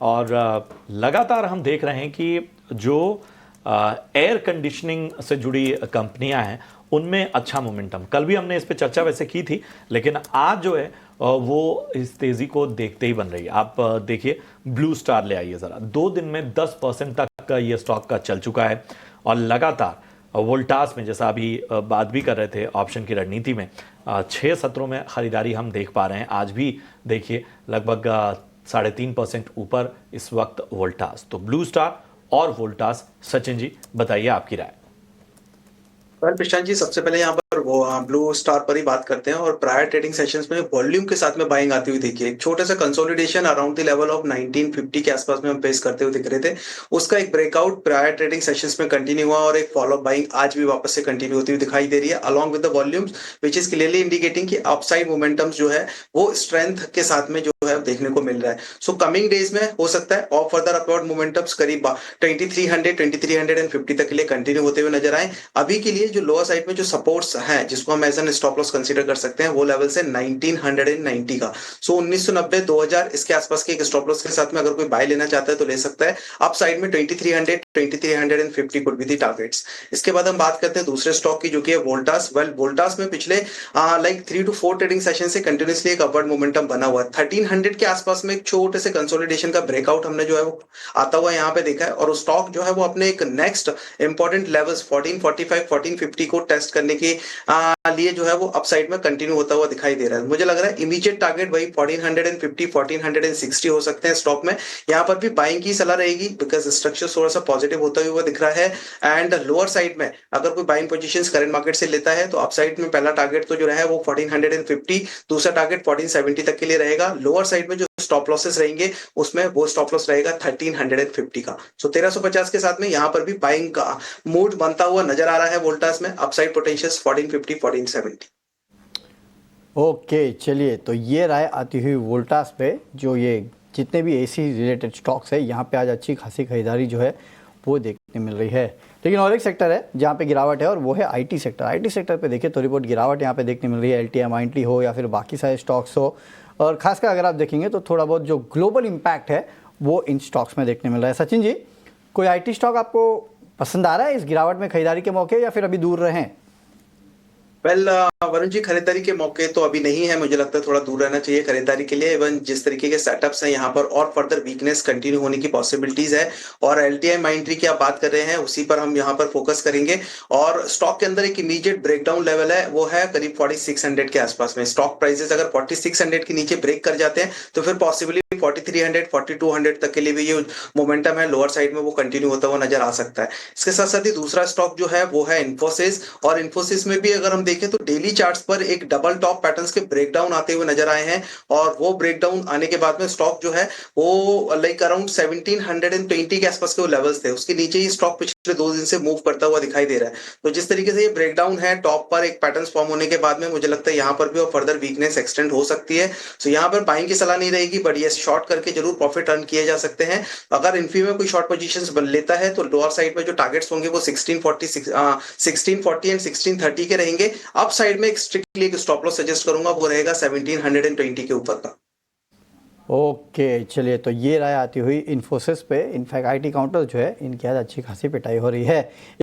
और लगातार हम देख रहे हैं कि जो एयर कंडीशनिंग से जुड़ी कंपनियां हैं उनमें अच्छा मोमेंटम, कल भी हमने इस पे चर्चा वैसे की थी, लेकिन आज जो है वो इस तेजी को देखते ही बन रही है। आप देखिए, ब्लू स्टार ले आइए जरा, 2 दिन में 10% तक का ये स्टॉक का चल चुका है और लगातार वोल्टास में, जैसा अभी बात भी कर रहे थे ऑप्शन की रणनीति में, 6 सत्रों में खरीदारी हम देख पा रहे हैं। आज भी देखिए लगभग 3.5% ऊपर इस वक्त वोल्टास। तो ब्लू स्टार और वोल्टास, सचिन जी बताइए आपकी राय। प्रशांत जी, सबसे पहले यहाँ पर वो ब्लू स्टार पर ही बात करते हैं और प्रायर ट्रेडिंग सेशंस में वॉल्यूम के साथ में बाइंग आती हुई देखिए, एक छोटे सा consolidation around the level of 1950 के आसपास में हम फेस करते हुए दिख रहे थे। उसका एक ब्रेकआउट प्रायर ट्रेडिंग सेशंस में कंटिन्यू हुआ और एक फॉलो बाइंग आज भी वापस से कंटिन्यू होती हुई दिखाई दे रही है along with the volumes, which is clearly indicating कि अपसाइड मोमेंटम्स जो है वो स्ट्रेंथ के साथ में जो है देखने को मिल रहा है। सो कमिंग डेज में हो सकता है और फर्दर अपवर्ड मोमेंटम्स करीब 2300 2350 तक के लिए कंटिन्यू होते हुए नजर आए। अभी के लिए जो लोअर साइड में जो सपोर्ट्स हैं जिसको हम as an stop loss consider कर सकते हैं, वो लेवल से 1990 का, सो 1990 2000 इसके आसपास के एक स्टॉप लॉस के साथ में अगर कोई बाय लेना चाहता है तो ले सकता है। अप साइड में 2300 2350 कुड बी दी टारगेट्स। इसके बाद हम बात करते हैं दूसरे स्टॉक की, जो कि है वोल्टास। वेल, वोल्टास में पिछले लाइक 3 to 4 ट्रेडिंग सेशन से कंटिन्यूसली एक अपवर्ड मोमेंटम बना हुआ है। 1300 के आसपास में एक छोटे से कंसोलिडेशन का ब्रेकआउट हमने जो है वो आता हुआ यहाँ पे देखा है और स्टॉक जो है वो अपने एक नेक्स्ट इंपॉर्टेंट लेवल्स 1445 1450 को टेस्ट करने के लिए जो है वो अपसाइड में कंटिन्यू होता हुआ दिखाई दे रहा है। मुझे लग रहा है इमीडिएट टारगेट वही 1450 1460 हो सकते हैं स्टॉक में। यहाँ पर भी बाइंग की सलाह रहेगी बिकॉज स्ट्रक्चर थोड़ा सा पॉजिटिव होता हुआ दिख रहा है। एंड लोअर साइड में अगर कोई बाइंग पोजीशंस करंट मार्केट से लेता है तो अपसाइड में पहला टारगेट तो जो है वो 1450, दूसरा टारगेट 1470 तक के लिए रहेगा। लोअर साइड में जो स्टॉप लॉसेस रहेंगे उसमें वो स्टॉप लॉस रहेगा 1350 का। सो 1350 के साथ में यहाँ पर भी बाइंग का मूड बनता हुआ नजर आ रहा है वोल्टास में। Upside potential 1450 1470। ओके, चलिए, तो ये राय आती हुई वोल्टास पे। जो ये जितने भी एसी रिलेटेड स्टॉक्स है यहाँ पे आज अच्छी खासी खरीदारी जो है वो देखने मिल रही है। लेकिन और एक सेक्टर है जहाँ पे गिरावट है और वो है आईटी सेक्टर। आईटी सेक्टर पे देखिए तो रिपोर्ट गिरावट यहाँ पे देखने मिल रही है, एलटीआई माइंडली हो या फिर बाकी सारे स्टॉक्स हो। और खासकर अगर आप देखेंगे तो थोड़ा बहुत जो ग्लोबल इम्पैक्ट है वो इन स्टॉक्स में देखने मिल रहा है। सचिन जी, कोई आईटी स्टॉक आपको पसंद आ रहा है इस गिरावट में खरीदारी के मौके, या फिर अभी दूर रहें? वेल, वरुण जी, खरीदारी के मौके तो अभी नहीं है। मुझे लगता है थोड़ा दूर रहना चाहिए खरीदारी के लिए। इवन जिस तरीके के सेटअप्स हैं यहाँ पर और फर्दर वीकनेस कंटिन्यू होने की पॉसिबिलिटीज है। और एलटीआई माइंट्री की आप बात कर रहे हैं, उसी पर हम यहाँ पर फोकस करेंगे। और स्टॉक के अंदर एक इमीडिएट ब्रेकडाउन लेवल है, वो है करीब 4600 के आसपास में। स्टॉक प्राइसेस अगर 4600 के नीचे ब्रेक कर जाते हैं तो फिर पॉसिबली 4300 4200 तक के लिए भी ये मोमेंटम है लोअर साइड में वो कंटिन्यू होता हुआ नजर आ सकता है। इसके साथ साथ ही दूसरा स्टॉक जो है वो है इन्फोसिस। और इन्फोसिस में भी अगर हम देखें तो डेली चार्ट्स पर एक डबल टॉप पैटर्न्स के ब्रेकडाउन आते हुए नजर आए हैं। और वो ब्रेकडाउन आने के बाद में स्टॉक जो है वो लाइक अराउंड 1720 के आसपास के वो लेवल्स थे, उसके नीचे ही स्टॉक पिछले 2 दिन से मूव करता हुआ दिखाई दे रहा है। तो जिस तरीके से ये ब्रेकडाउन है टॉप पर एक पैटर्न फॉर्म होने के बाद में, मुझे लगता है यहाँ पर भी और फर्दर वीकनेस एक्सटेंड हो सकती है। तो यहाँ पर बाइंग की सलाह नहीं रहेगी, बट ये शॉर्ट करके जरूर प्रॉफिट अर्न किए जा सकते हैं। अगर इन्फी में कोई शॉर्ट पोजीशंस बन लेता है तो लोअर साइड में जो टारगेट्स होंगे वो 1640 एंड 1630 के रहेंगे। अप साइड में एक स्ट्रिक्टली एक स्टॉप लॉस सजेस्ट करूंगा, वो रहेगा 1720 के ऊपर का। ओके, चलिए, तो ये राय आती हुई इन्फोसिस पे। इनफैक्ट आईटी काउंटर जो है इनकी आज अच्छी खासी पिटाई हो रही है।